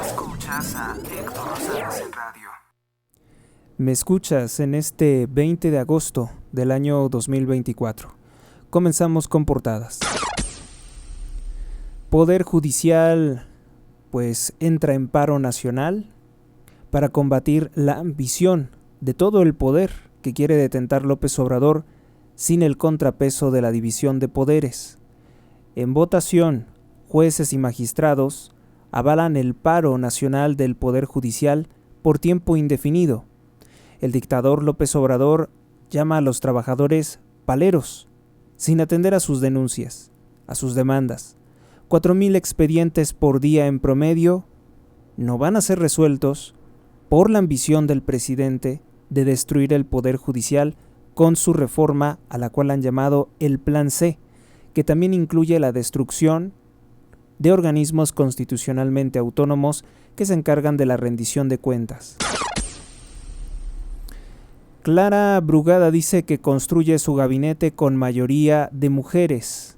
Escuchas a Héctor Rosales en radio. Me escuchas en este 20 de agosto del año 2024. Comenzamos con portadas. Poder Judicial, pues, entra en paro nacional para combatir la ambición de todo el poder que quiere detentar López Obrador sin el contrapeso de la división de poderes. En votación, jueces y magistrados avalan el paro nacional del Poder Judicial por tiempo indefinido. El dictador López Obrador llama a los trabajadores paleros, sin atender a sus denuncias, a sus demandas. 4,000 expedientes por día en promedio no van a ser resueltos por la ambición del presidente de destruir el Poder Judicial con su reforma a la cual han llamado el Plan C, que también incluye la destrucción de organismos constitucionalmente autónomos que se encargan de la rendición de cuentas. Clara Brugada dice que construye su gabinete con mayoría de mujeres.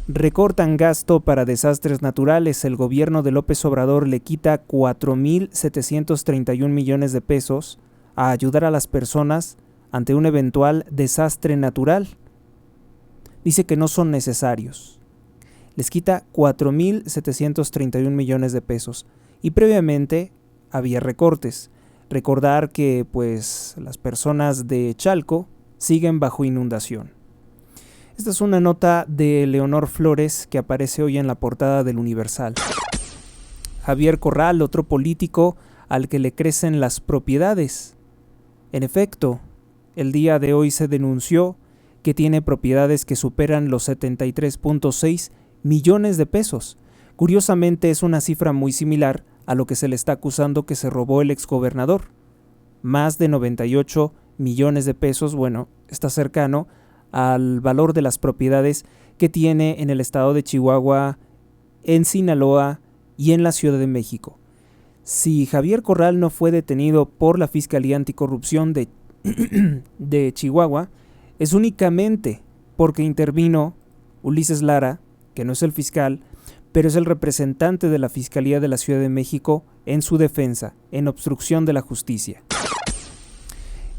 Recortan gasto para desastres naturales. El gobierno de López Obrador le quita 4,731 millones de pesos a ayudar a las personas ante un eventual desastre natural. Dice que no son necesarios. Les quita 4,731 millones de pesos. Y previamente había recortes. Recordar que pues las personas de Chalco siguen bajo inundación. Esta es una nota de Leonor Flores que aparece hoy en la portada del Universal. Javier Corral, otro político al que le crecen las propiedades. En efecto, el día de hoy se denunció que tiene propiedades que superan los 73.6 millones de pesos. Curiosamente es una cifra muy similar a lo que se le está acusando que se robó el exgobernador. Más de 98 millones de pesos, bueno, está cercano al valor de las propiedades que tiene en el estado de Chihuahua, en Sinaloa y en la Ciudad de México. Si Javier Corral no fue detenido por la Fiscalía Anticorrupción de Chihuahua, es únicamente porque intervino Ulises Lara, que no es el fiscal, pero es el representante de la Fiscalía de la Ciudad de México en su defensa, en obstrucción de la justicia.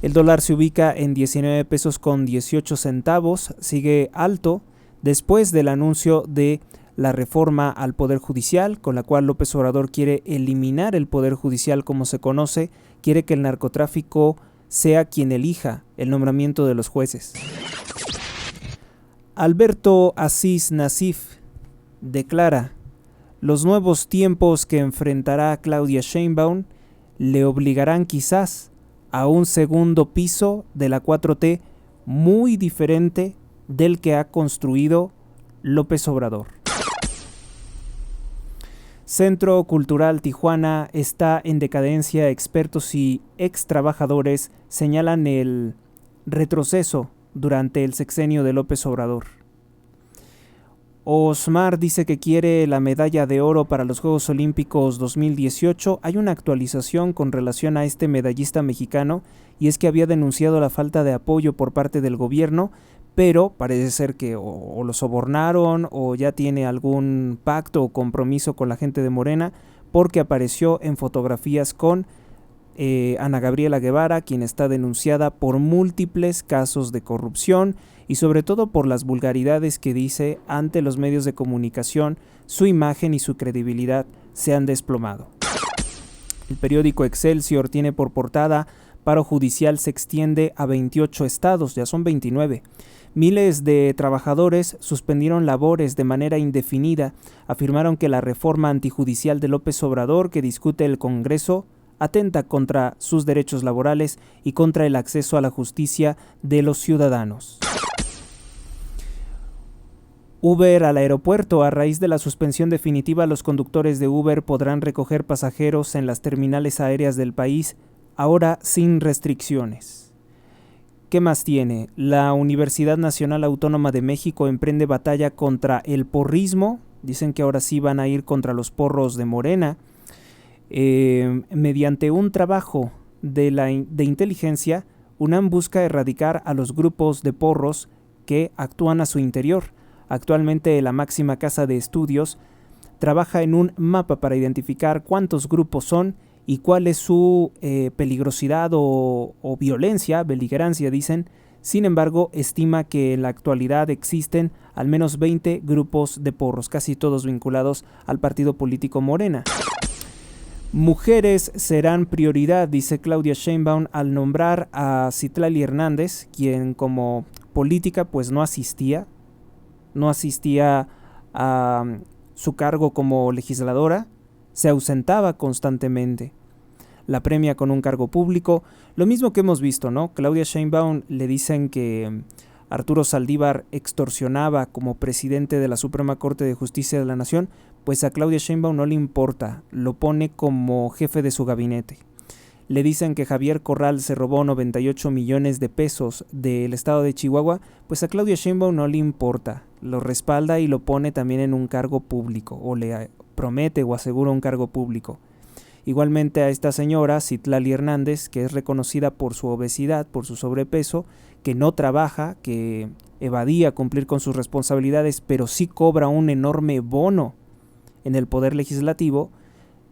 El dólar se ubica en 19 pesos con 18 centavos, sigue alto después del anuncio de la reforma al Poder Judicial, con la cual López Obrador quiere eliminar el Poder Judicial como se conoce, quiere que el narcotráfico sea quien elija el nombramiento de los jueces. Alberto Asís Nasif declara: los nuevos tiempos que enfrentará Claudia Sheinbaum le obligarán quizás a un segundo piso de la 4T muy diferente del que ha construido López Obrador. Centro Cultural Tijuana está en decadencia. Expertos y ex trabajadores señalan el retroceso durante el sexenio de López Obrador. Osmar dice que quiere la medalla de oro para los Juegos Olímpicos 2018. Hay una actualización con relación a este medallista mexicano, y es que había denunciado la falta de apoyo por parte del gobierno, pero parece ser que o lo sobornaron o ya tiene algún pacto o compromiso con la gente de Morena, porque apareció en fotografías con Ana Gabriela Guevara, quien está denunciada por múltiples casos de corrupción y sobre todo por las vulgaridades que dice ante los medios de comunicación. Su imagen y su credibilidad se han desplomado. El periódico Excelsior tiene por portada: paro judicial se extiende a 28 estados, ya son 29. Miles de trabajadores suspendieron labores de manera indefinida. Afirmaron que la reforma antijudicial de López Obrador que discute el Congreso atenta contra sus derechos laborales y contra el acceso a la justicia de los ciudadanos. Uber al aeropuerto. A raíz de la suspensión definitiva, los conductores de Uber podrán recoger pasajeros en las terminales aéreas del país, ahora sin restricciones. ¿Qué más tiene? La Universidad Nacional Autónoma de México emprende batalla contra el porrismo. Dicen que ahora sí van a ir contra los porros de Morena. Mediante un trabajo de inteligencia, UNAM busca erradicar a los grupos de porros que actúan a su interior. Actualmente la máxima casa de estudios trabaja en un mapa para identificar cuántos grupos son y cuál es su peligrosidad o violencia, beligerancia, dicen. Sin embargo, estima que en la actualidad existen al menos 20 grupos de porros, casi todos vinculados al partido político Morena. Mujeres serán prioridad, dice Claudia Sheinbaum, al nombrar a Citlali Hernández, quien como política pues no asistía a su cargo como legisladora, se ausentaba constantemente. La premia con un cargo público, lo mismo que hemos visto, ¿no? Claudia Sheinbaum le dicen que Arturo Saldívar extorsionaba como presidente de la Suprema Corte de Justicia de la Nación, pues a Claudia Sheinbaum no le importa, lo pone como jefe de su gabinete. Le dicen que Javier Corral se robó 98 millones de pesos del estado de Chihuahua, pues a Claudia Sheinbaum no le importa, lo respalda y lo pone también en un cargo público, o le promete o asegura un cargo público. Igualmente a esta señora, Citlali Hernández, que es reconocida por su obesidad, por su sobrepeso, que no trabaja, que evadía cumplir con sus responsabilidades, pero sí cobra un enorme bono en el Poder Legislativo,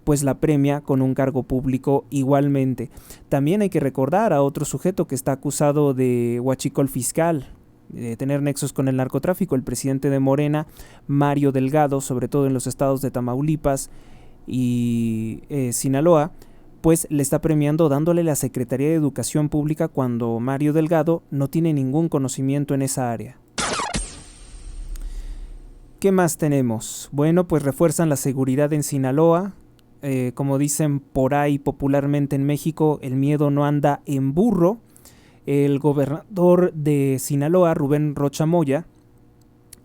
pues la premia con un cargo público igualmente. También hay que recordar a otro sujeto que está acusado de huachicol fiscal, de tener nexos con el narcotráfico, el presidente de Morena, Mario Delgado, sobre todo en los estados de Tamaulipas y Sinaloa, pues le está premiando dándole la Secretaría de Educación Pública cuando Mario Delgado no tiene ningún conocimiento en esa área. ¿Qué más tenemos? Bueno, pues refuerzan la seguridad en Sinaloa. Como dicen por ahí popularmente en México, el miedo no anda en burro. El gobernador de Sinaloa, Rubén Rocha Moya,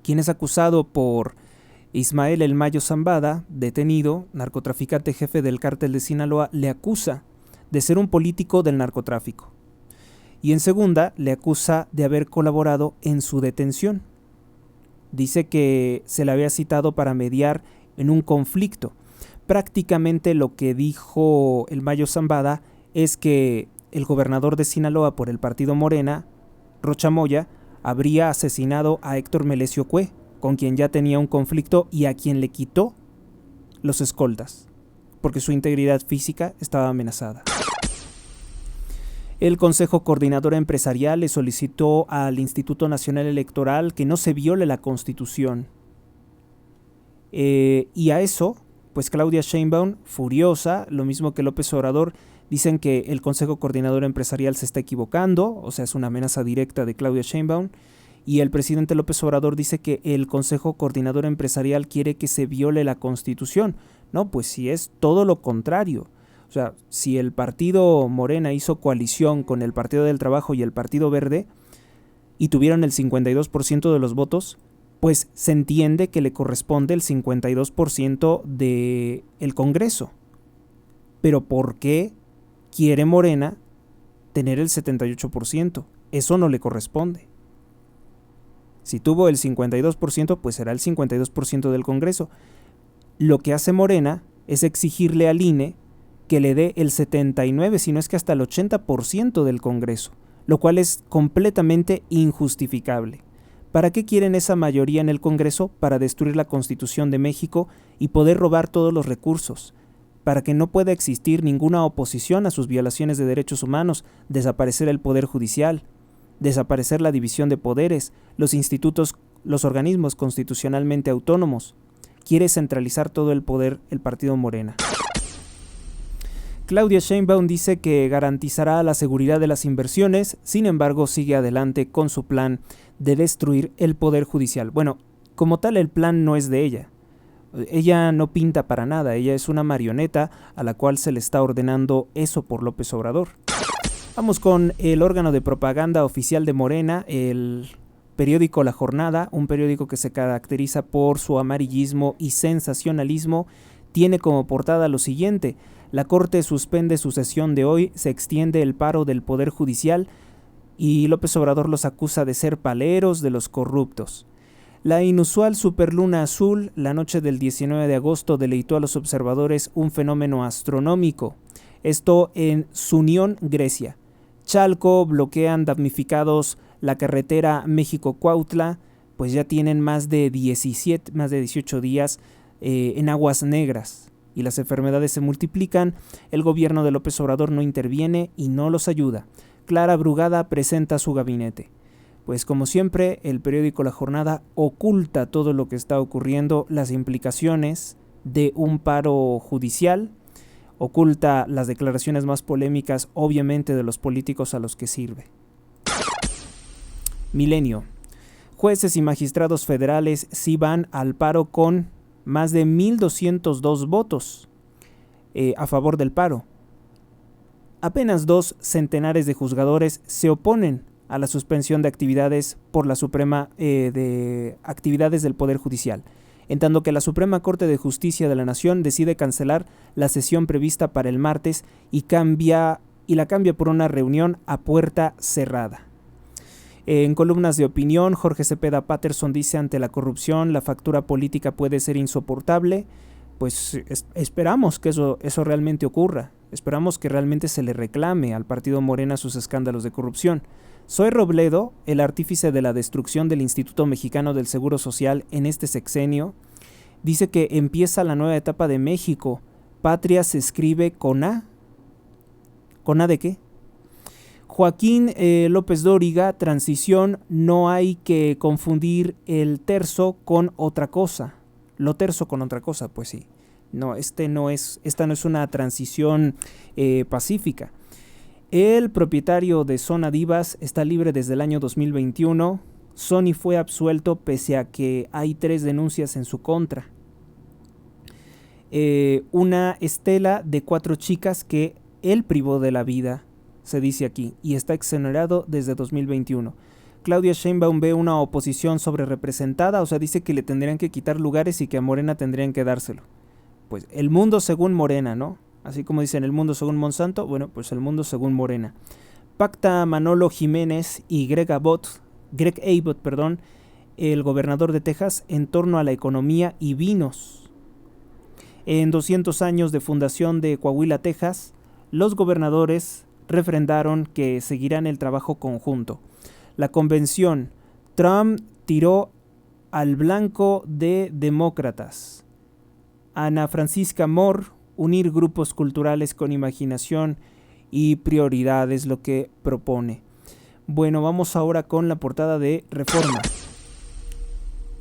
quien es acusado por Ismael El Mayo Zambada, detenido, narcotraficante jefe del cártel de Sinaloa, le acusa de ser un político del narcotráfico. Y en segunda, le acusa de haber colaborado en su detención. Dice que se le había citado para mediar en un conflicto. Prácticamente lo que dijo El Mayo Zambada es que el gobernador de Sinaloa por el partido Morena, Rocha Moya, habría asesinado a Héctor Melesio Cue, con quien ya tenía un conflicto y a quien le quitó los escoltas, porque su integridad física estaba amenazada. El Consejo Coordinador Empresarial le solicitó al Instituto Nacional Electoral que no se viole la Constitución. Y a eso, pues Claudia Sheinbaum, furiosa, lo mismo que López Obrador, dicen que el Consejo Coordinador Empresarial se está equivocando, o sea, es una amenaza directa de Claudia Sheinbaum. Y el presidente López Obrador dice que el Consejo Coordinador Empresarial quiere que se viole la Constitución. No, pues si es todo lo contrario. O sea, si el partido Morena hizo coalición con el Partido del Trabajo y el Partido Verde y tuvieron el 52% de los votos, pues se entiende que le corresponde el 52% del Congreso. Pero ¿por qué quiere Morena tener el 78%? Eso no le corresponde. Si tuvo el 52%, pues será el 52% del Congreso. Lo que hace Morena es exigirle al INE que le dé el 79%, si no es que hasta el 80% del Congreso, lo cual es completamente injustificable. ¿Para qué quieren esa mayoría en el Congreso? Para destruir la Constitución de México y poder robar todos los recursos, para que no pueda existir ninguna oposición a sus violaciones de derechos humanos, desaparecer el Poder Judicial, desaparecer la división de poderes, los institutos, los organismos constitucionalmente autónomos. Quiere centralizar todo el poder el partido Morena. Claudia Sheinbaum dice que garantizará la seguridad de las inversiones, sin embargo sigue adelante con su plan de destruir el Poder Judicial. Bueno, como tal el plan no es de ella. Ella no pinta para nada, ella es una marioneta a la cual se le está ordenando eso por López Obrador. Vamos con el órgano de propaganda oficial de Morena, el periódico La Jornada, un periódico que se caracteriza por su amarillismo y sensacionalismo. Tiene como portada lo siguiente: la Corte suspende su sesión de hoy, se extiende el paro del Poder Judicial y López Obrador los acusa de ser paleros de los corruptos. La inusual superluna azul, la noche del 19 de agosto, deleitó a los observadores un fenómeno astronómico. Esto en Sunión, Grecia. Chalco bloquean damnificados la carretera México-Cuautla, pues ya tienen más de 18 días en aguas negras y las enfermedades se multiplican, el gobierno de López Obrador no interviene y no los ayuda. Clara Brugada presenta su gabinete. Pues como siempre, el periódico La Jornada oculta todo lo que está ocurriendo, las implicaciones de un paro judicial, oculta las declaraciones más polémicas, obviamente, de los políticos a los que sirve. Milenio. Jueces y magistrados federales sí van al paro con más de 1,202 votos a favor del paro. Apenas 2 centenares de juzgadores se oponen a la suspensión de actividades por la Suprema de actividades del Poder Judicial, en tanto que la Suprema Corte de Justicia de la Nación decide cancelar la sesión prevista para el martes y la cambia por una reunión a puerta cerrada. En columnas de opinión, Jorge Cepeda Patterson dice: ante la corrupción, la factura política puede ser insoportable. Pues esperamos que eso realmente ocurra. Esperamos que realmente se le reclame al partido Morena sus escándalos de corrupción. Zoe Robledo, el artífice de la destrucción del Instituto Mexicano del Seguro Social en este sexenio, dice que empieza la nueva etapa de México. Patria se escribe con A. ¿Con A de qué? Joaquín López Dóriga, transición, no hay que confundir el terzo con otra cosa. Lo terzo con otra cosa, pues sí. No, esta no es una transición pacífica. El propietario de Zona Divas está libre desde el año 2021. Sony fue absuelto pese a que hay 3 denuncias en su contra. Una estela de 4 chicas que él privó de la vida, se dice aquí, y está exonerado desde 2021. Claudia Sheinbaum ve una oposición sobrerepresentada, o sea, dice que le tendrían que quitar lugares y que a Morena tendrían que dárselo. Pues el mundo según Morena, ¿no? Así como dicen el mundo según Monsanto, bueno, pues el mundo según Morena. Pacta Manolo Jiménez y Greg Abbott, el gobernador de Texas, en torno a la economía y vinos. En 200 años de fundación de Coahuila, Texas, los gobernadores refrendaron que seguirán el trabajo conjunto. La convención, Trump tiró al blanco de demócratas. Ana Francisca Moore, unir grupos culturales con imaginación y prioridad es lo que propone. Bueno, vamos ahora con la portada de Reforma.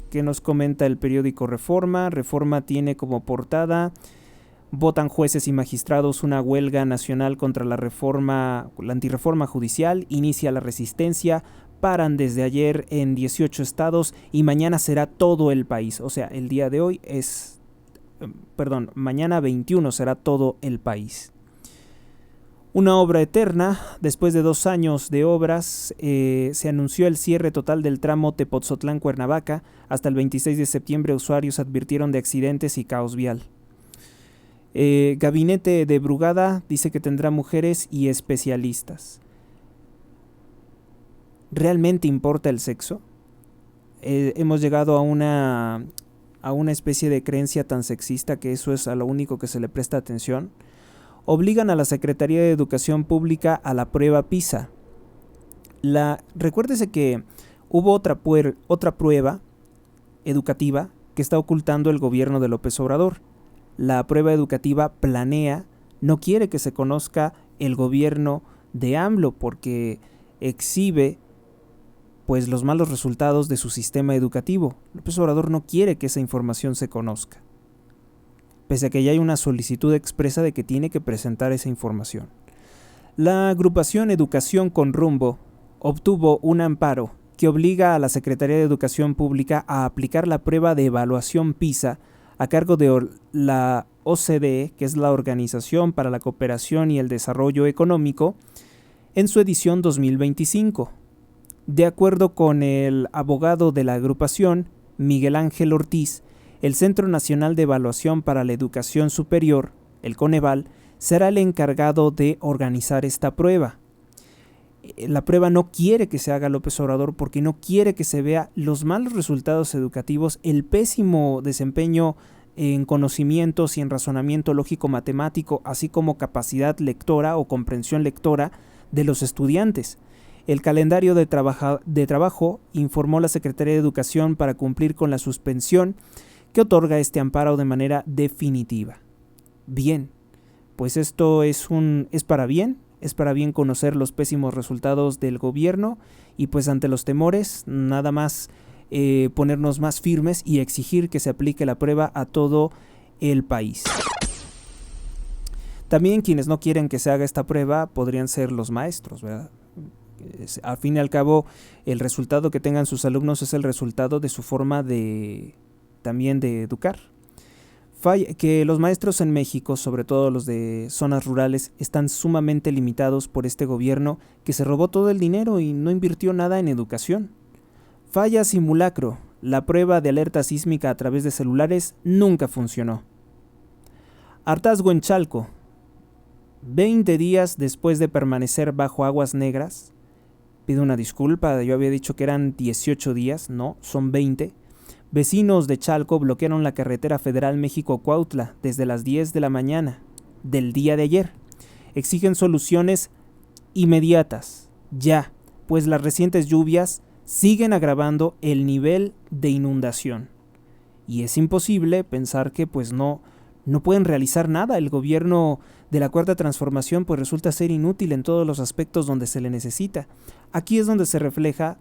¿Qué nos comenta el periódico Reforma? Reforma tiene como portada: votan jueces y magistrados una huelga nacional contra la antirreforma judicial, inicia la resistencia, paran desde ayer en 18 estados y mañana será todo el país. O sea, el día de hoy mañana 21 será todo el país. Una obra eterna. Después de 2 años de obras, se anunció el cierre total del tramo Tepotzotlán-Cuernavaca. Hasta el 26 de septiembre usuarios advirtieron de accidentes y caos vial. Gabinete de Brugada dice que tendrá mujeres y especialistas. ¿Realmente importa el sexo? Hemos llegado a una especie de creencia tan sexista que eso es a lo único que se le presta atención. Obligan a la Secretaría de Educación Pública a la prueba PISA. Recuérdese que hubo otra prueba educativa que está ocultando el gobierno de López Obrador. La prueba educativa Planea no quiere que se conozca el gobierno de AMLO porque exhibe pues los malos resultados de su sistema educativo. López Obrador no quiere que esa información se conozca, pese a que ya hay una solicitud expresa de que tiene que presentar esa información. La agrupación Educación con Rumbo obtuvo un amparo que obliga a la Secretaría de Educación Pública a aplicar la prueba de evaluación PISA a cargo de la OCDE, que es la Organización para la Cooperación y el Desarrollo Económico, en su edición 2025. De acuerdo con el abogado de la agrupación, Miguel Ángel Ortiz, el Centro Nacional de Evaluación para la Educación Superior, el Coneval, será el encargado de organizar esta prueba. La prueba no quiere que se haga López Obrador porque no quiere que se vea los malos resultados educativos, el pésimo desempeño en conocimientos y en razonamiento lógico-matemático, así como capacidad lectora o comprensión lectora de los estudiantes. El calendario de trabajo informó la Secretaría de Educación para cumplir con la suspensión que otorga este amparo de manera definitiva. Bien, pues esto es para bien conocer los pésimos resultados del gobierno y pues ante los temores nada más ponernos más firmes y exigir que se aplique la prueba a todo el país. También quienes no quieren que se haga esta prueba podrían ser los maestros, ¿verdad? Al fin y al cabo, el resultado que tengan sus alumnos es el resultado de su forma también de educar. Que los maestros en México, sobre todo los de zonas rurales, están sumamente limitados por este gobierno que se robó todo el dinero y no invirtió nada en educación. Falla simulacro. La prueba de alerta sísmica a través de celulares nunca funcionó. Hartazgo en Chalco. 20 días después de permanecer bajo aguas negras. Pido una disculpa, yo había dicho que eran 18 días, no, son 20. Vecinos de Chalco bloquearon la carretera federal México-Cuautla desde las 10 de la mañana del día de ayer. Exigen soluciones inmediatas, ya, pues las recientes lluvias siguen agravando el nivel de inundación. Y es imposible pensar que pues no pueden realizar nada. El gobierno de la Cuarta Transformación pues resulta ser inútil en todos los aspectos donde se le necesita. Aquí es donde se refleja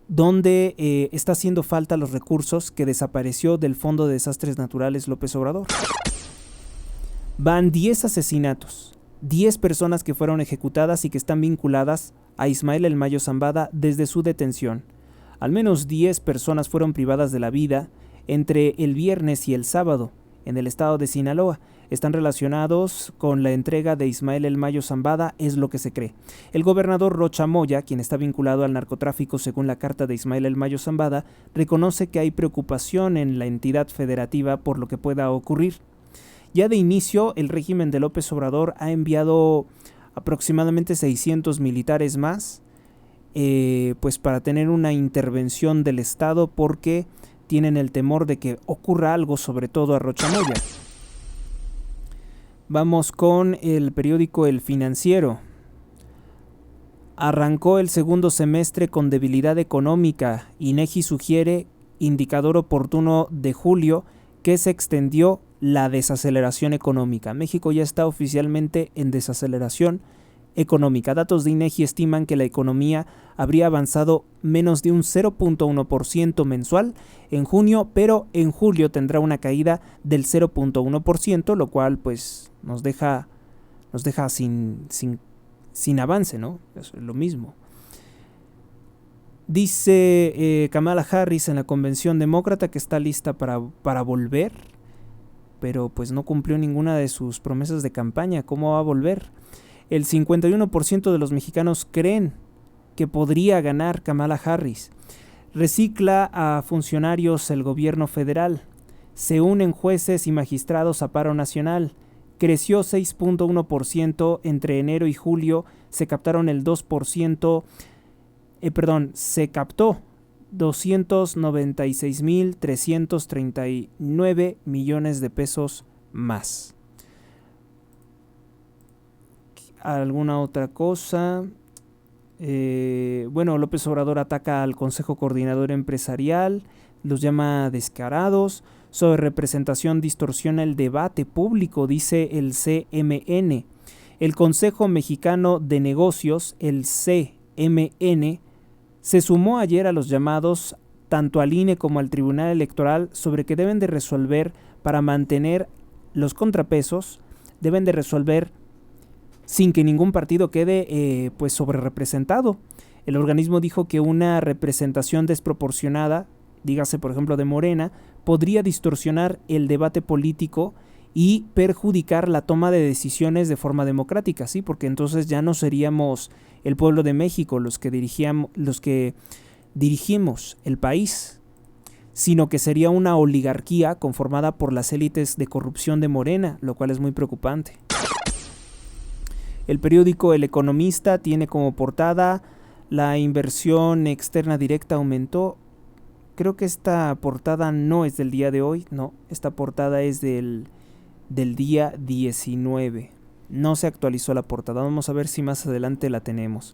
donde está haciendo falta los recursos que desapareció del Fondo de Desastres Naturales López Obrador. Van 10 asesinatos, 10 personas que fueron ejecutadas y que están vinculadas a Ismael El Mayo Zambada desde su detención. Al menos 10 personas fueron privadas de la vida entre el viernes y el sábado en el estado de Sinaloa. Están relacionados con la entrega de Ismael El Mayo Zambada, es lo que se cree. El gobernador Rocha Moya, quien está vinculado al narcotráfico según la carta de Ismael El Mayo Zambada, reconoce que hay preocupación en la entidad federativa por lo que pueda ocurrir. Ya de inicio, el régimen de López Obrador ha enviado aproximadamente 600 militares más, pues para tener una intervención del Estado porque tienen el temor de que ocurra algo, sobre todo a Rocha Moya. Vamos con el periódico El Financiero. Arrancó el segundo semestre con debilidad económica. INEGI sugiere indicador oportuno de julio que se extendió la desaceleración económica. México ya está oficialmente en desaceleración económica. Datos de INEGI estiman que la economía habría avanzado menos de un 0.1% mensual en junio, pero en julio tendrá una caída del 0.1%, lo cual pues nos deja sin avance, ¿no? Es lo mismo. Dice Kamala Harris en la convención demócrata que está lista para volver, pero pues no cumplió ninguna de sus promesas de campaña. ¿Cómo va a volver? El 51% de los mexicanos creen que podría ganar Kamala Harris. Recicla a funcionarios el gobierno federal. Se unen jueces y magistrados a paro nacional. Creció 6.1% entre enero y julio. Se captaron el 2%. Se captó 296.339 millones de pesos más. ¿Alguna otra cosa? López Obrador ataca al Consejo Coordinador Empresarial, los llama descarados. Sobre representación distorsiona el debate público, dice el CMN. El Consejo Mexicano de Negocios, el CMN, se sumó ayer a los llamados tanto al INE como al Tribunal Electoral sobre que deben de resolver para mantener los contrapesos, deben de resolver sin que ningún partido quede sobrerepresentado. El organismo dijo que una representación desproporcionada, dígase por ejemplo de Morena, podría distorsionar el debate político y perjudicar la toma de decisiones de forma democrática, ¿sí? Porque entonces ya no seríamos el pueblo de México los que dirigimos el país, sino que sería una oligarquía conformada por las élites de corrupción de Morena, lo cual es muy preocupante. El periódico El Economista tiene como portada: la inversión externa directa aumentó. Creo que esta portada no es del día de hoy, no, esta portada es del día 19. No se actualizó la portada, vamos a ver si más adelante la tenemos.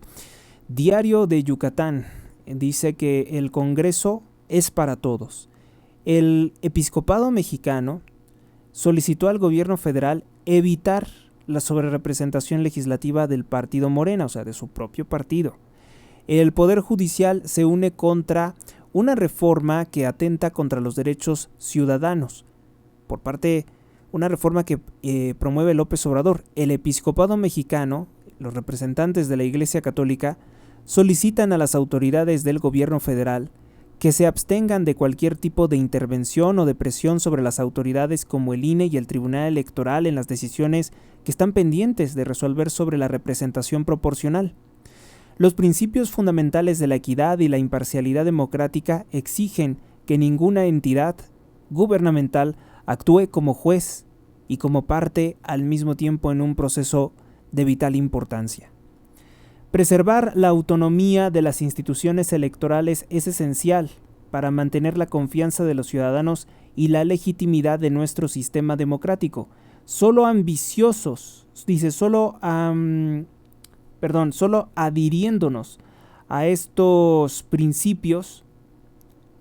Diario de Yucatán dice que el Congreso es para todos. el episcopado mexicano solicitó al gobierno federal evitar la sobrerepresentación legislativa del partido Morena, o sea, de su propio partido. El Poder Judicial se une contra una reforma que atenta contra los derechos ciudadanos, por parte una reforma que promueve López Obrador. El episcopado mexicano, los representantes de la Iglesia Católica, solicitan a las autoridades del gobierno federal que se abstengan de cualquier tipo de intervención o de presión sobre las autoridades como el INE y el Tribunal Electoral en las decisiones que están pendientes de resolver sobre la representación proporcional. Los principios fundamentales de la equidad y la imparcialidad democrática exigen que ninguna entidad gubernamental actúe como juez y como parte al mismo tiempo en un proceso de vital importancia. Preservar la autonomía de las instituciones electorales es esencial para mantener la confianza de los ciudadanos y la legitimidad de nuestro sistema democrático. Solo adhiriéndonos a estos principios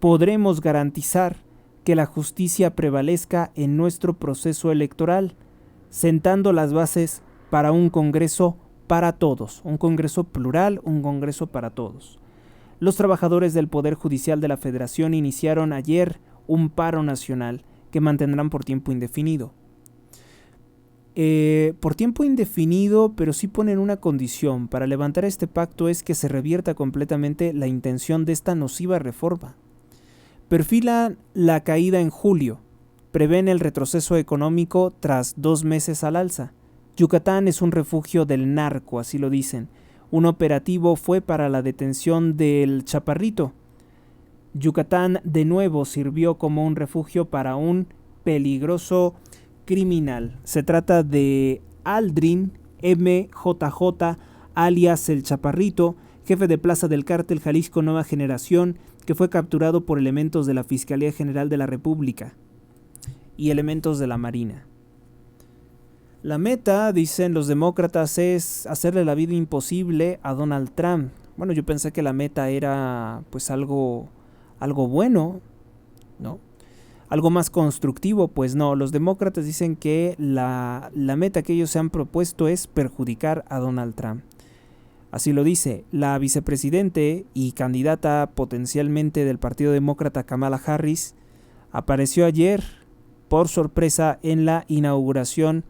podremos garantizar que la justicia prevalezca en nuestro proceso electoral, sentando las bases para un Congreso para todos, un Congreso plural, un Congreso para todos. Los trabajadores del Poder Judicial de la Federación iniciaron ayer un paro nacional que mantendrán por tiempo indefinido. Por tiempo indefinido, pero sí ponen una condición para levantar este pacto, es que se revierta completamente la intención de esta nociva reforma. Perfilan la caída en julio, prevén el retroceso económico tras 2 meses al alza. Yucatán es un refugio del narco, así lo dicen. Un operativo fue para la detención del Chaparrito. Yucatán de nuevo sirvió como un refugio para un peligroso criminal. Se trata de Aldrin MJJ, alias El Chaparrito, jefe de plaza del cártel Jalisco Nueva Generación, que fue capturado por elementos de la Fiscalía General de la República y elementos de la Marina. La meta, dicen los demócratas, es hacerle la vida imposible a Donald Trump. Bueno, yo pensé que la meta era pues algo bueno, ¿no? Algo más constructivo. Pues no, los demócratas dicen que la meta que ellos se han propuesto es perjudicar a Donald Trump. Así lo dice la vicepresidente y candidata potencialmente del Partido Demócrata, Kamala Harris. Apareció ayer por sorpresa en la inauguración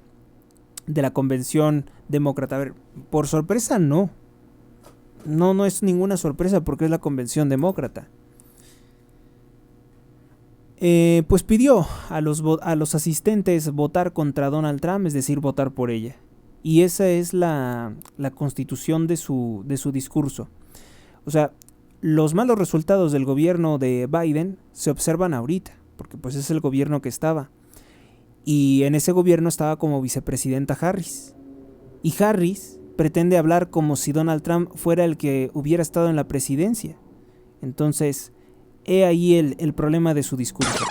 de la convención demócrata. A ver, por sorpresa no es ninguna sorpresa porque es la convención demócrata. Pues pidió a los asistentes votar contra Donald Trump, es decir, votar por ella. Y esa es la constitución de su discurso. O sea, los malos resultados del gobierno de Biden se observan ahorita, porque pues es el gobierno que estaba. Y en ese gobierno estaba como vicepresidenta Harris. Y Harris pretende hablar como si Donald Trump fuera el que hubiera estado en la presidencia. Entonces, he ahí el problema de su discurso.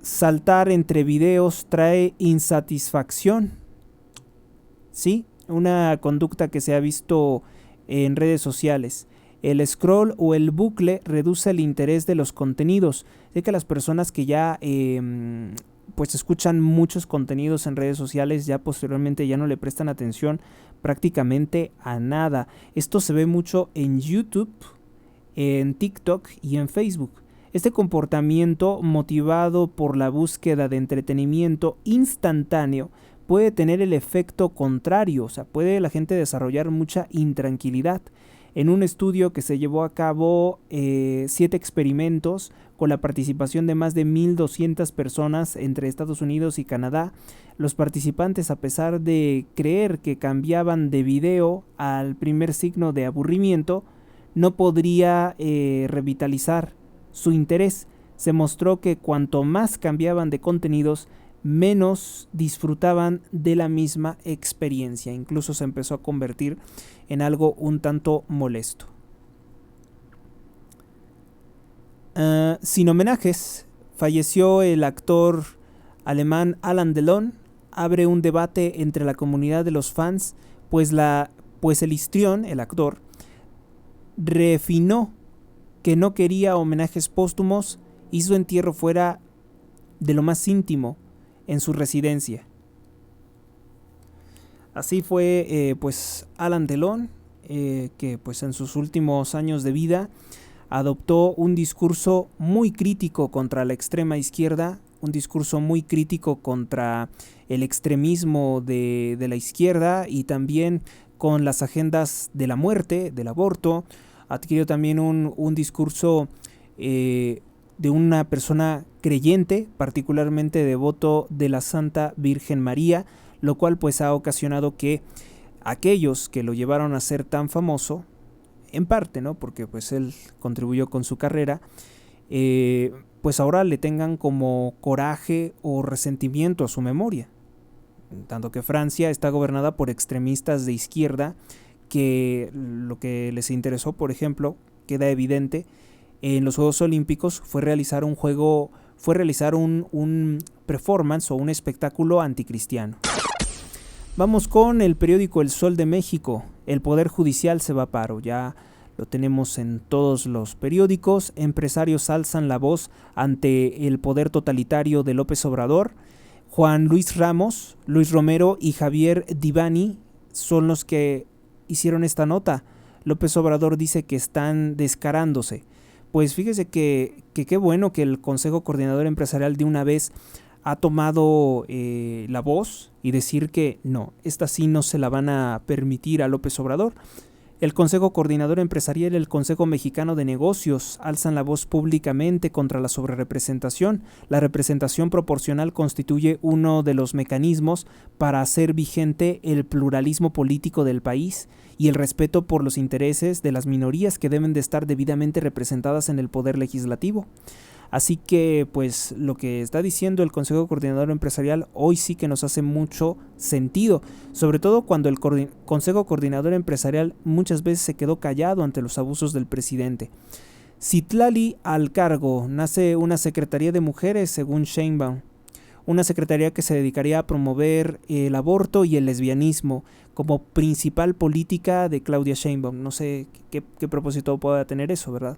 Saltar entre videos trae insatisfacción. Sí, una conducta que se ha visto en redes sociales. El scroll o el bucle reduce el interés de los contenidos. Sé que las personas que ya pues escuchan muchos contenidos en redes sociales ya posteriormente ya no le prestan atención prácticamente a nada. Esto se ve mucho en YouTube, en TikTok y en Facebook. Este comportamiento, motivado por la búsqueda de entretenimiento instantáneo, puede tener el efecto contrario, o sea, puede la gente desarrollar mucha intranquilidad. En un estudio que se llevó a cabo 7 experimentos con la participación de más de 1,200 personas entre Estados Unidos y Canadá, los participantes, a pesar de creer que cambiaban de video al primer signo de aburrimiento, no podría revitalizar su interés. Se mostró que cuanto más cambiaban de contenidos, menos disfrutaban de la misma experiencia. Incluso se empezó a convertir en algo un tanto molesto. Sin homenajes, falleció el actor alemán Alain Delon. Abre un debate entre la comunidad de los fans, pues el histrión, el actor, refinó que no quería homenajes póstumos y su entierro fuera de lo más íntimo en su residencia. Así fue pues Alain Delon, que pues en sus últimos años de vida adoptó un discurso muy crítico contra la extrema izquierda, un discurso muy crítico contra el extremismo de la izquierda y también con las agendas de la muerte, del aborto. Adquirió también un discurso de una persona creyente, particularmente devoto de la Santa Virgen María, lo cual pues ha ocasionado que aquellos que lo llevaron a ser tan famoso, en parte, ¿no? Porque pues él contribuyó con su carrera, pues ahora le tengan como coraje o resentimiento a su memoria. Tanto que Francia está gobernada por extremistas de izquierda que lo que les interesó, por ejemplo, queda evidente en los Juegos Olímpicos fue realizar un performance o un espectáculo anticristiano. Vamos con el periódico El Sol de México. El Poder Judicial se va a paro. Ya lo tenemos en todos los periódicos. Empresarios alzan la voz ante el poder totalitario de López Obrador. Juan Luis Ramos, Luis Romero y Javier Divani son los que hicieron esta nota. López Obrador dice que están descarándose. Pues fíjese que qué bueno que el Consejo Coordinador Empresarial de una vez ha tomado la voz y decir que no, esta sí no se la van a permitir a López Obrador. El Consejo Coordinador Empresarial y el Consejo Mexicano de Negocios alzan la voz públicamente contra la sobrerepresentación. La representación proporcional constituye uno de los mecanismos para hacer vigente el pluralismo político del país y el respeto por los intereses de las minorías que deben de estar debidamente representadas en el poder legislativo. Así que, pues, lo que está diciendo el Consejo Coordinador Empresarial hoy sí que nos hace mucho sentido, sobre todo cuando el Consejo Coordinador Empresarial muchas veces se quedó callado ante los abusos del presidente. Citlali al cargo, nace una Secretaría de Mujeres, según Sheinbaum, una secretaría que se dedicaría a promover el aborto y el lesbianismo como principal política de Claudia Sheinbaum. No sé qué propósito pueda tener eso, ¿verdad?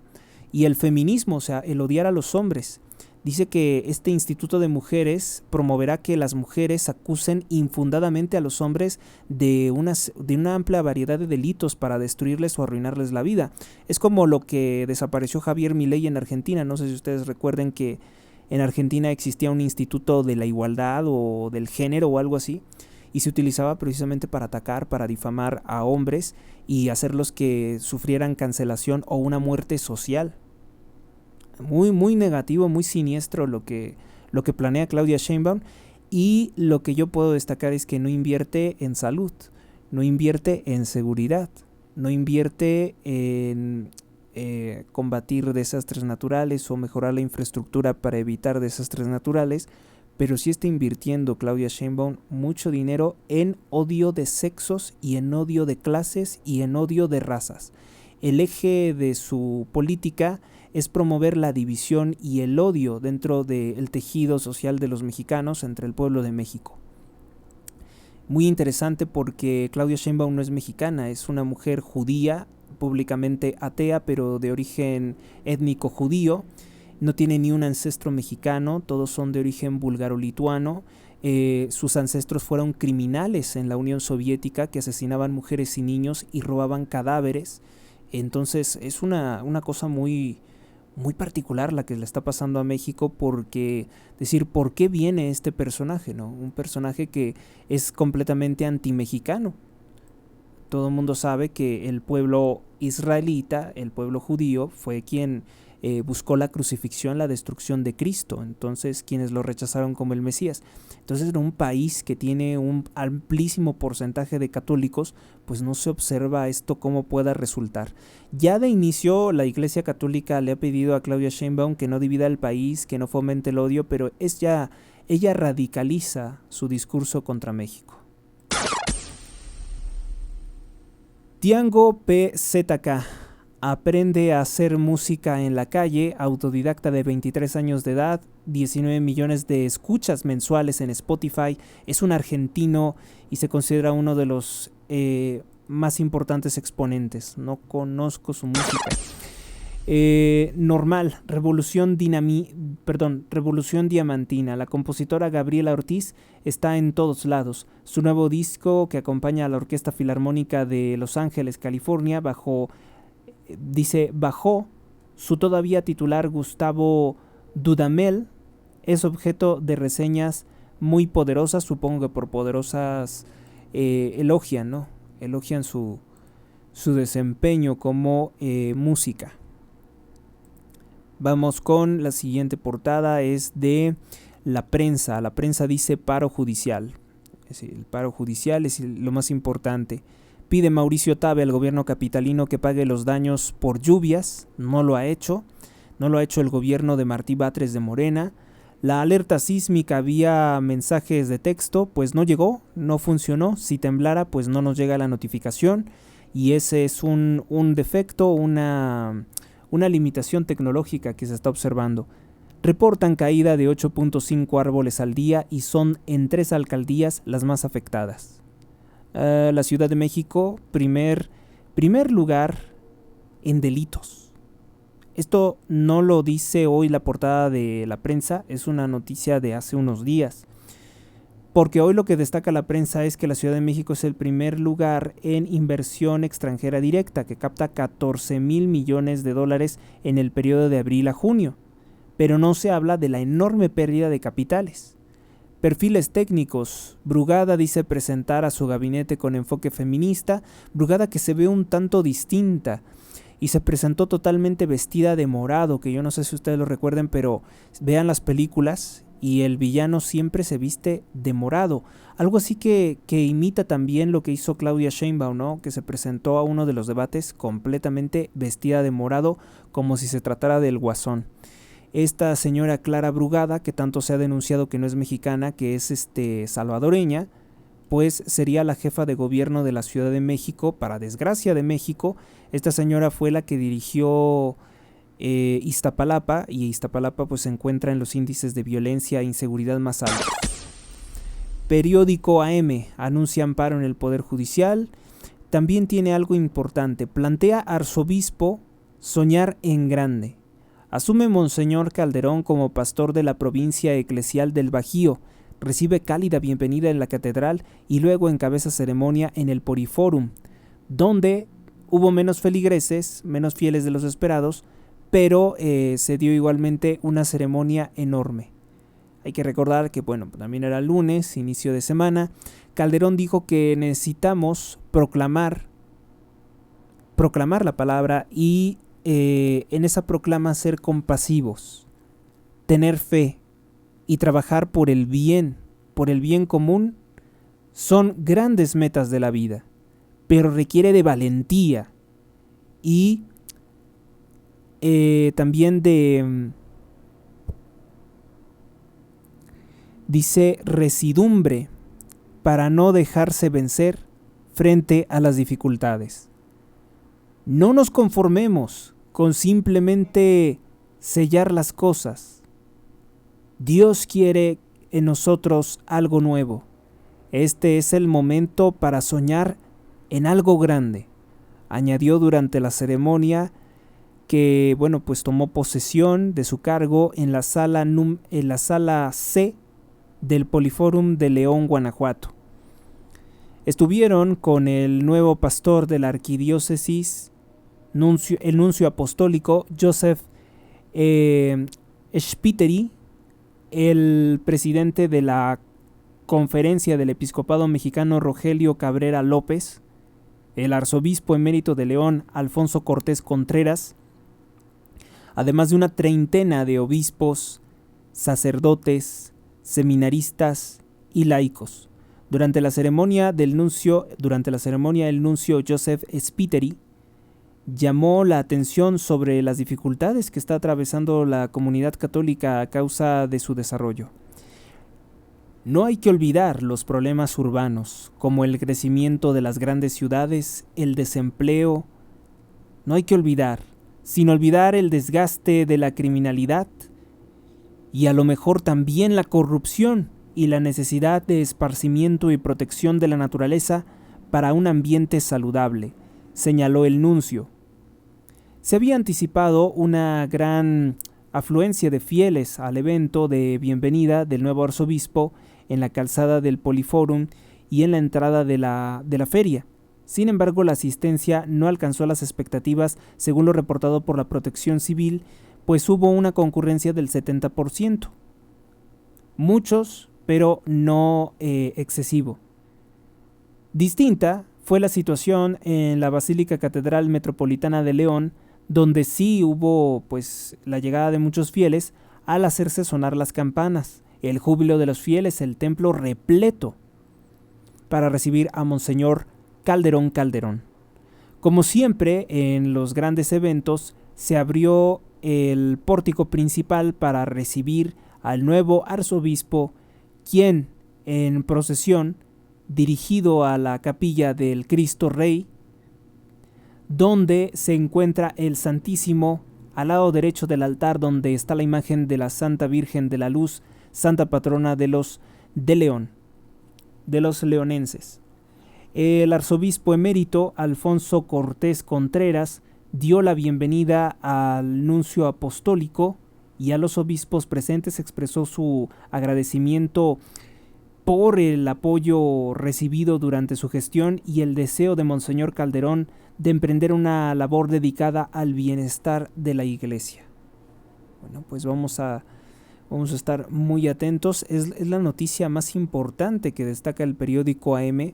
Y el feminismo, o sea, el odiar a los hombres. Dice que este Instituto de Mujeres promoverá que las mujeres acusen infundadamente a los hombres de una amplia variedad de delitos para destruirles o arruinarles la vida. Es como lo que desapareció Javier Milei en Argentina. No sé si ustedes recuerden que en Argentina existía un instituto de la igualdad o del género o algo así, y se utilizaba precisamente para atacar, para difamar a hombres y hacerlos que sufrieran cancelación o una muerte social. Muy, muy negativo, muy siniestro lo que planea Claudia Sheinbaum, y lo que yo puedo destacar es que no invierte en salud, no invierte en seguridad, no invierte en combatir desastres naturales o mejorar la infraestructura para evitar desastres naturales, pero sí está invirtiendo Claudia Sheinbaum mucho dinero en odio de sexos y en odio de clases y en odio de razas. El eje de su política es promover la división y el odio dentro del tejido social de los mexicanos entre el pueblo de México. Muy interesante porque Claudia Sheinbaum no es mexicana, es una mujer judía, públicamente atea, pero de origen étnico judío. No tiene ni un ancestro mexicano, todos son de origen búlgaro-lituano. Sus ancestros fueron criminales en la Unión Soviética que asesinaban mujeres y niños y robaban cadáveres. Entonces es una cosa muy, muy particular la que le está pasando a México, porque decir, ¿por qué viene este personaje, no? Un personaje que es completamente antimexicano. Todo el mundo sabe que el pueblo israelita, el pueblo judío, fue quien buscó la crucifixión, la destrucción de Cristo. Entonces, quienes lo rechazaron como el Mesías. Entonces, en un país que tiene un amplísimo porcentaje de católicos, pues no se observa esto cómo pueda resultar. Ya de inicio, la Iglesia Católica le ha pedido a Claudia Sheinbaum que no divida el país, que no fomente el odio, pero ella radicaliza su discurso contra México. Tiango PZK aprende a hacer música en la calle, autodidacta de 23 años de edad, 19 millones de escuchas mensuales en Spotify, es un argentino y se considera uno de los más importantes exponentes. No conozco su música. Normal, Revolución Diamantina. La compositora Gabriela Ortiz está en todos lados. Su nuevo disco, que acompaña a la Orquesta Filarmónica de Los Ángeles, California, bajo su todavía titular Gustavo Dudamel, es objeto de reseñas muy poderosas. Supongo que por poderosas elogian, ¿no? Elogian su desempeño como música. Vamos con la siguiente portada, es de La Prensa. La Prensa dice paro judicial. Es decir, el paro judicial es lo más importante. Pide Mauricio Tabe al gobierno capitalino que pague los daños por lluvias. No lo ha hecho. No lo ha hecho el gobierno de Martí Batres de Morena. La alerta sísmica vía mensajes de texto, pues no llegó, no funcionó. Si temblara, pues no nos llega la notificación. Y ese es un defecto, una limitación tecnológica que se está observando. Reportan caída de 8.5 árboles al día y son en 3 alcaldías las más afectadas. La Ciudad de México, primer lugar en delitos. Esto no lo dice hoy la portada de La Prensa, es una noticia de hace unos días. Porque hoy lo que destaca La Prensa es que la Ciudad de México es el primer lugar en inversión extranjera directa, que capta 14,000 millones de dólares en el periodo de abril a junio. Pero no se habla de la enorme pérdida de capitales. Perfiles técnicos. Brugada dice presentar a su gabinete con enfoque feminista. Brugada que se ve un tanto distinta y se presentó totalmente vestida de morado, que yo no sé si ustedes lo recuerden, pero vean las películas y el villano siempre se viste de morado. Algo así que imita también lo que hizo Claudia Sheinbaum, ¿no? Que se presentó a uno de los debates completamente vestida de morado, como si se tratara del Guasón. Esta señora Clara Brugada, que tanto se ha denunciado que no es mexicana, que es salvadoreña, pues sería la jefa de gobierno de la Ciudad de México. Para desgracia de México, esta señora fue la que dirigió Iztapalapa, y Iztapalapa pues se encuentra en los índices de violencia e inseguridad más altos. Periódico AM anuncia amparo en el Poder Judicial. También tiene algo importante. Plantea arzobispo soñar en grande. Asume Monseñor Calderón como pastor de la provincia eclesial del Bajío. Recibe cálida bienvenida en la catedral y luego encabeza ceremonia en el Poriforum, donde hubo menos feligreses, menos fieles de los esperados, pero se dio igualmente una ceremonia enorme. Hay que recordar que, bueno, también era lunes, inicio de semana. Calderón dijo que necesitamos proclamar la palabra y en esa proclama ser compasivos, tener fe y trabajar por el bien común. Son grandes metas de la vida, pero requiere de valentía y también dice residumbre para no dejarse vencer frente a las dificultades. No nos conformemos con simplemente sellar las cosas. Dios quiere en nosotros algo nuevo. Este es el momento para soñar en algo grande. Añadió durante la ceremonia que, bueno, pues tomó posesión de su cargo en la sala C del Poliforum de León, Guanajuato. Estuvieron con el nuevo pastor de la arquidiócesis, el nuncio apostólico Joseph Spiteri, el presidente de la Conferencia del Episcopado Mexicano Rogelio Cabrera López, el arzobispo emérito de León Alfonso Cortés Contreras, además de una treintena de obispos, sacerdotes, seminaristas y laicos. Durante la ceremonia el nuncio Joseph Spiteri llamó la atención sobre las dificultades que está atravesando la comunidad católica a causa de su desarrollo. No hay que olvidar los problemas urbanos, como el crecimiento de las grandes ciudades, el desempleo. No hay que olvidar, sin olvidar el desgaste de la criminalidad y a lo mejor también la corrupción y la necesidad de esparcimiento y protección de la naturaleza para un ambiente saludable, señaló el nuncio. Se había anticipado una gran afluencia de fieles al evento de bienvenida del nuevo arzobispo en la calzada del Poliforum y en la entrada de la feria. Sin embargo, la asistencia no alcanzó las expectativas según lo reportado por la Protección Civil, pues hubo una concurrencia del 70%. Muchos, pero no excesivo. Distinta fue la situación en la Basílica Catedral Metropolitana de León, donde sí hubo pues la llegada de muchos fieles al hacerse sonar las campanas, el júbilo de los fieles, el templo repleto para recibir a Monseñor Calderón Calderón. Como siempre en los grandes eventos, se abrió el pórtico principal para recibir al nuevo arzobispo, quien en procesión, dirigido a la capilla del Cristo Rey, donde se encuentra el Santísimo al lado derecho del altar, donde está la imagen de la Santa Virgen de la Luz, santa patrona de León, de los leonenses. El arzobispo emérito Alfonso Cortés Contreras dio la bienvenida al nuncio apostólico y a los obispos presentes expresó su agradecimiento por el apoyo recibido durante su gestión y el deseo de Monseñor Calderón de emprender una labor dedicada al bienestar de la Iglesia. Bueno, pues vamos a estar muy atentos. Es la noticia más importante que destaca el periódico AM,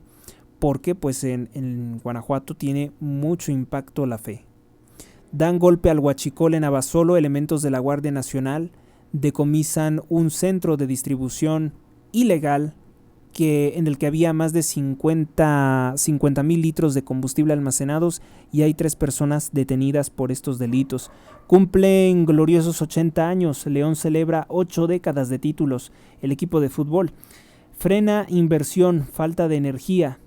porque pues en Guanajuato tiene mucho impacto la fe. Dan golpe al huachicol en Abasolo. Elementos de la Guardia Nacional decomisan un centro de distribución ilegal en el que había más de 50,000 litros de combustible almacenados, y hay 3 personas detenidas por estos delitos. Cumplen gloriosos 80 años. León celebra 8 décadas de títulos. El equipo de fútbol frena inversión, falta de energía.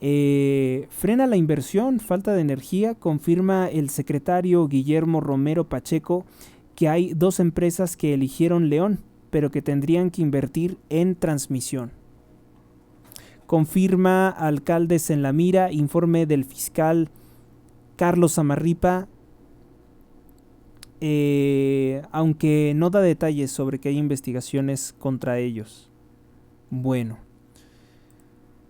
Frena la inversión, falta de energía, confirma el secretario Guillermo Romero Pacheco que hay 2 empresas que eligieron León, pero que tendrían que invertir en transmisión. Confirma alcaldes en la mira, informe del fiscal Carlos Amarripa, aunque no da detalles sobre que hay investigaciones contra ellos. Bueno.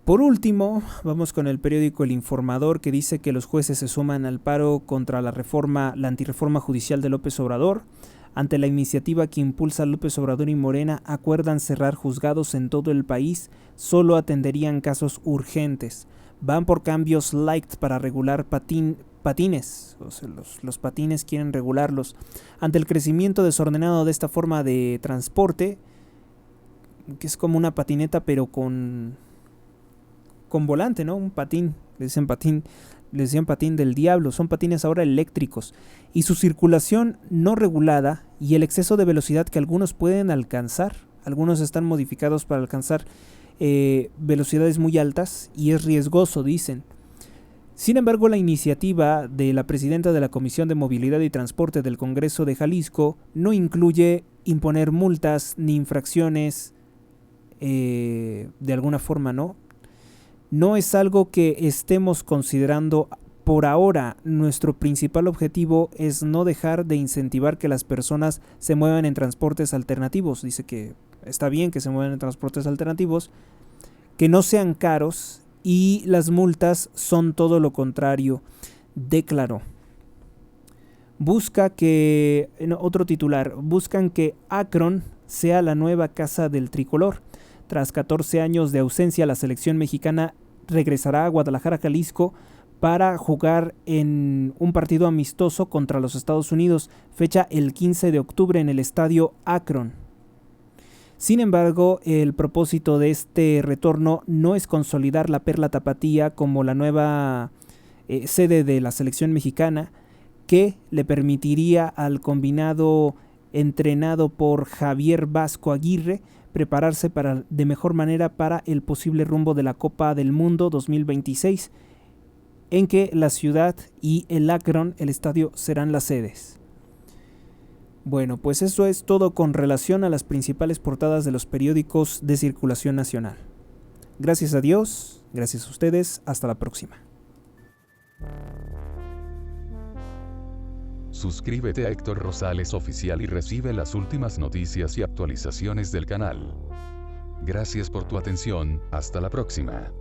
Por último, vamos con el periódico El Informador, que dice que los jueces se suman al paro contra la antirreforma judicial de López Obrador. Ante la iniciativa que impulsa López Obrador y Morena, acuerdan cerrar juzgados en todo el país, solo atenderían casos urgentes. Van por cambios light para regular patines, o sea, los patines quieren regularlos. Ante el crecimiento desordenado de esta forma de transporte, que es como una patineta pero con volante, ¿no? Un patín, le decían patín del diablo, son patines ahora eléctricos, y su circulación no regulada y el exceso de velocidad que algunos pueden alcanzar. Algunos están modificados para alcanzar velocidades muy altas y es riesgoso, dicen. Sin embargo, la iniciativa de la presidenta de la Comisión de Movilidad y Transporte del Congreso de Jalisco no incluye imponer multas ni infracciones de alguna forma, ¿no? No es algo que estemos considerando por ahora. Nuestro principal objetivo es no dejar de incentivar que las personas se muevan en transportes alternativos. Dice que está bien que se muevan en transportes alternativos, que no sean caros, y las multas son todo lo contrario, declaró. Buscan que Akron sea la nueva casa del tricolor. Tras 14 años de ausencia, la selección mexicana regresará a Guadalajara, Jalisco, para jugar en un partido amistoso contra los Estados Unidos, fecha el 15 de octubre en el estadio Akron. Sin embargo, el propósito de este retorno no es consolidar la Perla Tapatía como la nueva sede de la selección mexicana, que le permitiría al combinado entrenado por Javier Vasco Aguirre prepararse de mejor manera para el posible rumbo de la Copa del Mundo 2026, en que la ciudad y el Akron, el estadio, serán las sedes. Bueno, pues eso es todo con relación a las principales portadas de los periódicos de circulación nacional. Gracias a Dios, gracias a ustedes, hasta la próxima. Suscríbete a Héctor Rosales Oficial y recibe las últimas noticias y actualizaciones del canal. Gracias por tu atención, hasta la próxima.